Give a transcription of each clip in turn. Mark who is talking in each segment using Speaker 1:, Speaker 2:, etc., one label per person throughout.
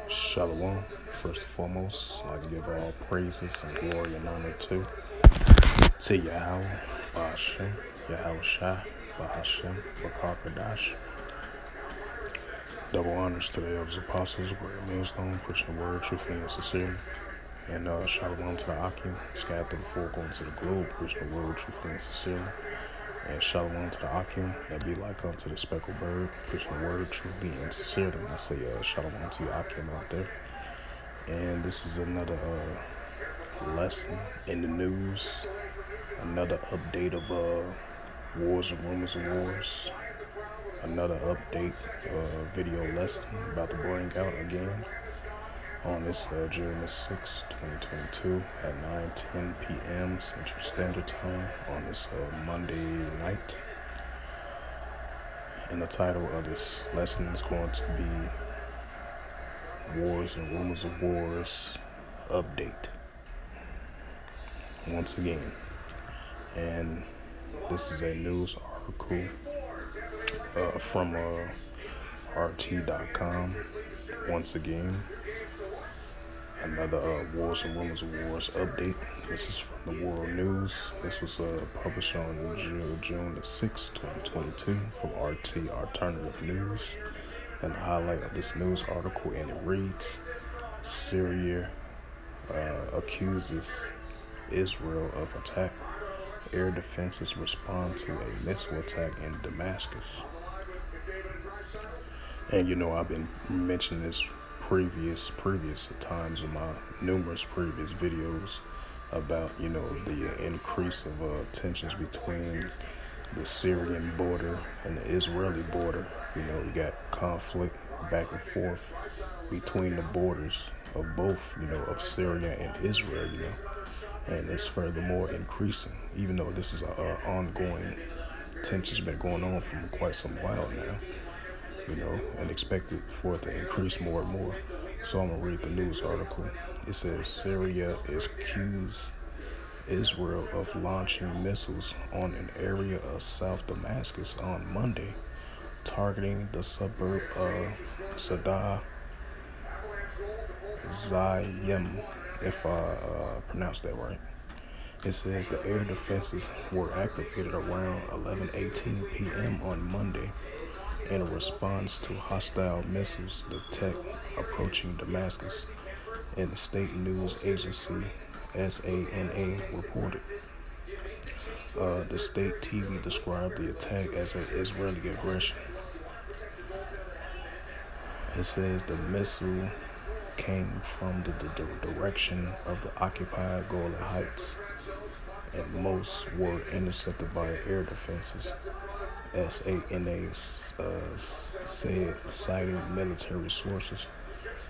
Speaker 1: Shalom. First and foremost, I'd like to give all praises and glory and honor to Yahweh, Bahashem, Yahweh Shai, Bahashem, Bakar Double honors to the elders, apostles, great millstone, preaching the word truthfully and sincerely. And shalom to the Akim, scattered through the four corners of the globe, preaching the word truthfully and sincerely. And shalom to the Akim, that be like unto the speckled bird, preaching the word truthfully and sincerely. And I say shalom to you Akim out there. And this is another lesson in the news, another update of wars and rumors of wars, another update video lesson about to bring out again on this June the 6th, 2022 at 9:10 p.m. Central Standard Time on this Monday night. And the title of this lesson is going to be Wars and Rumors of Wars Update. Once again. And this is a news article from RT.com. Once again, another Wars and Rumors of Wars update. This is from the World News. This was published on June the 6th, 2022 from RT Alternative News. And the highlight of this news article, and it reads, Syria accuses Israel of attack. Air defenses respond to a missile attack in Damascus. And I've been mentioning this previous times in my numerous previous videos about the increase of tensions between the Syrian border and the Israeli border. We got conflict back and forth between the borders of both of Syria and Israel, and it's furthermore increasing, even though this is an ongoing tension's been going on for quite some while now, and expected for it to increase more and more. So I'm going to read the news article. It says Syria is accused Israel of launching missiles on an area of South Damascus on Monday, targeting the suburb of Sadar Zayim, if I pronounced that right. It says the air defenses were activated around 11:18 p.m. on Monday in response to hostile missiles detected approaching Damascus, and the state news agency SANA reported. The state TV described the attack as an Israeli aggression. It says the missile came from the direction of the occupied Golan Heights, and most were intercepted by air defenses, SANA said, citing military sources.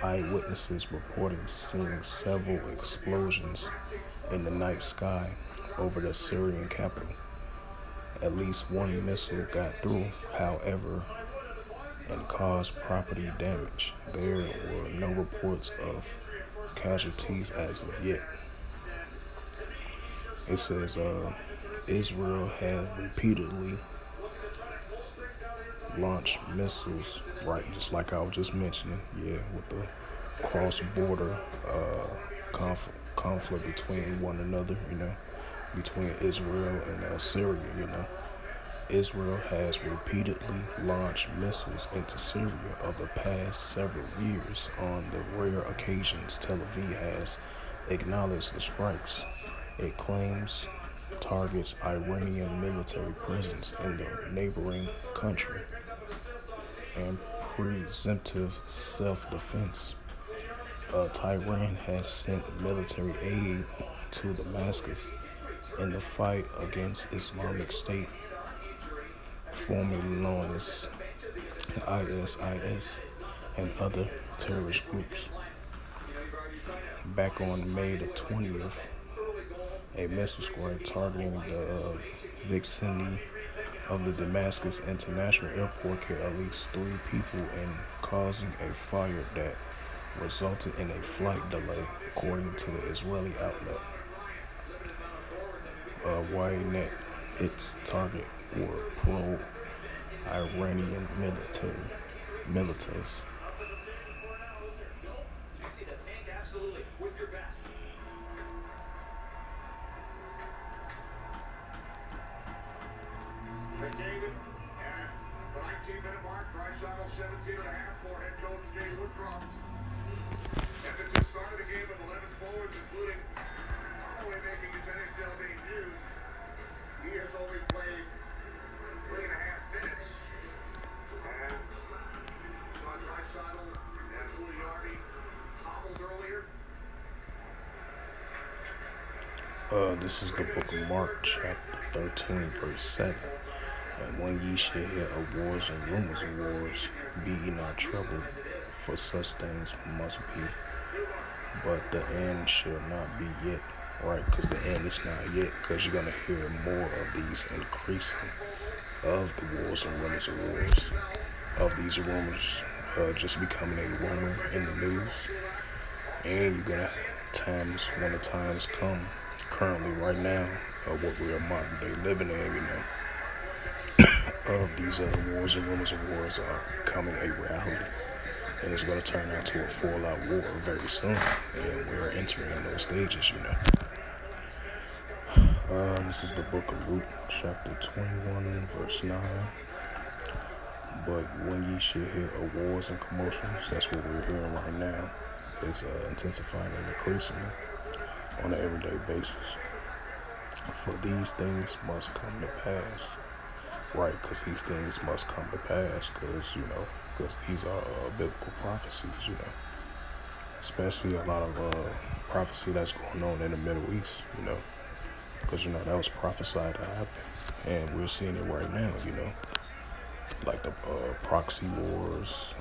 Speaker 1: Eyewitnesses reporting seeing several explosions in the night sky over the Syrian capital. At least one missile got through, however, and caused property damage. There were no reports of casualties as of yet. It says Israel has repeatedly launched missiles, right, just like I was just mentioning, with the cross-border conflict between one another, between Israel and Syria, Israel has repeatedly launched missiles into Syria over the past several years. On the rare occasions Tel Aviv has acknowledged the strikes, it claims targets Iranian military presence in the neighboring country and presumptive self-defense. Tehran has sent military aid to Damascus in the fight against Islamic State, formerly known as the ISIS, and other terrorist groups. Back on May the 20th, a missile squad targeting the vicinity of the Damascus International Airport killed at least 3 people and causing a fire that resulted in a flight delay, according to the Israeli outlet. Ynet, its target were Iranian militants.
Speaker 2: McDavid at the 19-minute mark. Draisaitl 17 and a half for head coach Jay Woodcroft. Edmonton started the game with 11 forwards, including Holloway making his NHL debut. He has only played 3.5 minutes. And saw Draisaitl and Uliardi hobbled earlier.
Speaker 1: This is the book of Mark, chapter 13, verse 7. And when ye shall hear of wars and rumors of wars, be ye not troubled, for such things must be. But the end shall not be yet, right? Because the end is not yet, because you're going to hear more of these increasing of the wars and rumors of wars, of these rumors just becoming a rumor in the news. And you're going to have times, when the times come, currently right now, what we are modern day living in, you know, of these wars and rumors of wars are becoming a reality, and it's going to turn out to a full-out war very soon, and we're entering those stages, you know. This is the book of Luke, chapter 21, verse 9. But when ye shall hear of wars and commotions, that's what we're hearing right now. It's intensifying and increasing on an everyday basis. For these things must come to pass. Right, because these things must come to pass, because these are biblical prophecies, you know. Especially a lot of prophecy that's going on in the Middle East, you know. Because, you know, that was prophesied to happen. And we're seeing it right now, you know. Like the proxy wars,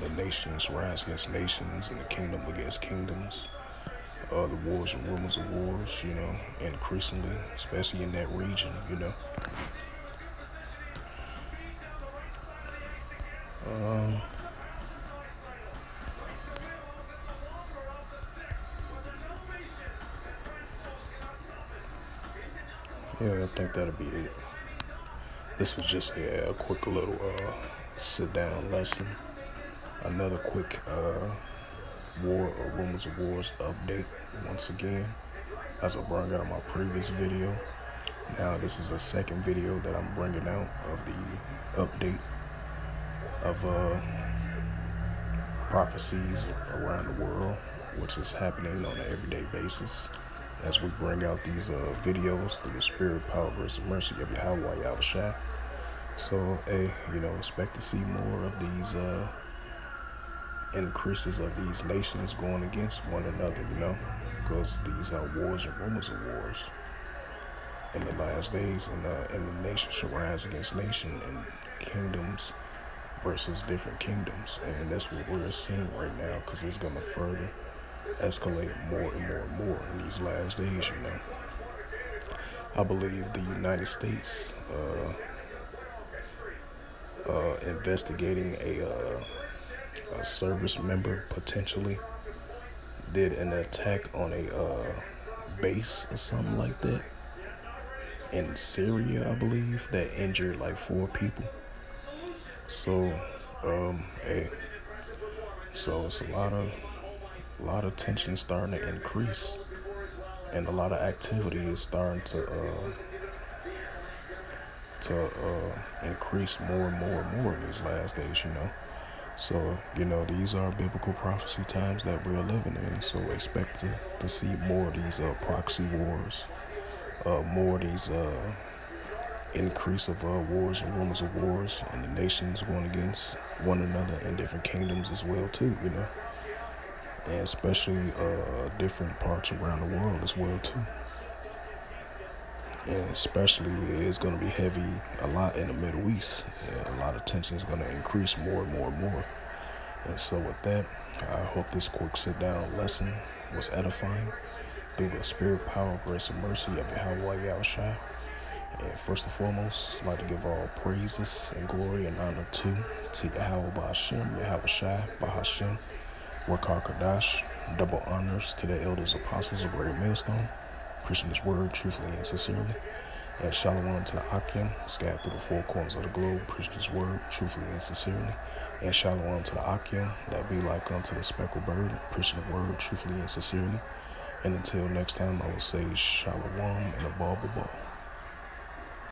Speaker 1: the nations rise against nations and the kingdom against kingdoms. The wars and rumors of wars, you know, increasingly, especially in that region, you know. Yeah, I think that'll be it. This was just a quick little sit-down lesson. Another quick war or rumors of wars update once again, as I brought out in my previous video. Now this is a second video that I'm bringing out of the update of prophecies around the world, which is happening on an everyday basis, as we bring out these videos through the spirit, power, grace, and mercy of Yahweh Yahushua. So, hey, you know, expect to see more of these increases of these nations going against one another, you know, because these are wars and rumors of wars in the last days, and the nation shall rise against nation, and kingdoms versus different kingdoms. And that's what we're seeing right now, because it's going to further escalate more and more and more in these last days, you know. I believe the United States investigating a service member potentially did an attack on a base or something like that in Syria, I believe, that injured like 4 people. So, hey, so it's a lot of tension starting to increase, and a lot of activity is starting to increase more and more and more in these last days, you know. So, you know, these are biblical prophecy times that we're living in. So expect to see more of these proxy wars, more of these increase of wars and rumors of wars, and the nations going against one another in different kingdoms as well too, you know, and especially different parts around the world as well too. And especially it's going to be heavy a lot in the Middle East, and a lot of tension is going to increase more and more and more. And so with that, I hope this quick sit-down lesson was edifying through the spirit, power, grace, and mercy of Yahweh Yahushua. And first and foremost, I'd like to give all praises and glory and honor to Yahweh Ba'Hashem, Yahweh Shai, Ba'Hashem, Wakar Kadash. Double honors to the elders, apostles of Great Millstone, preaching His word truthfully and sincerely. And shalom to the Akim, scattered through the four corners of the globe, preaching his word truthfully and sincerely. And shalom to the Akim, that be like unto the speckled bird, preaching the word truthfully and sincerely. And until next time, I will say shalom and a ball.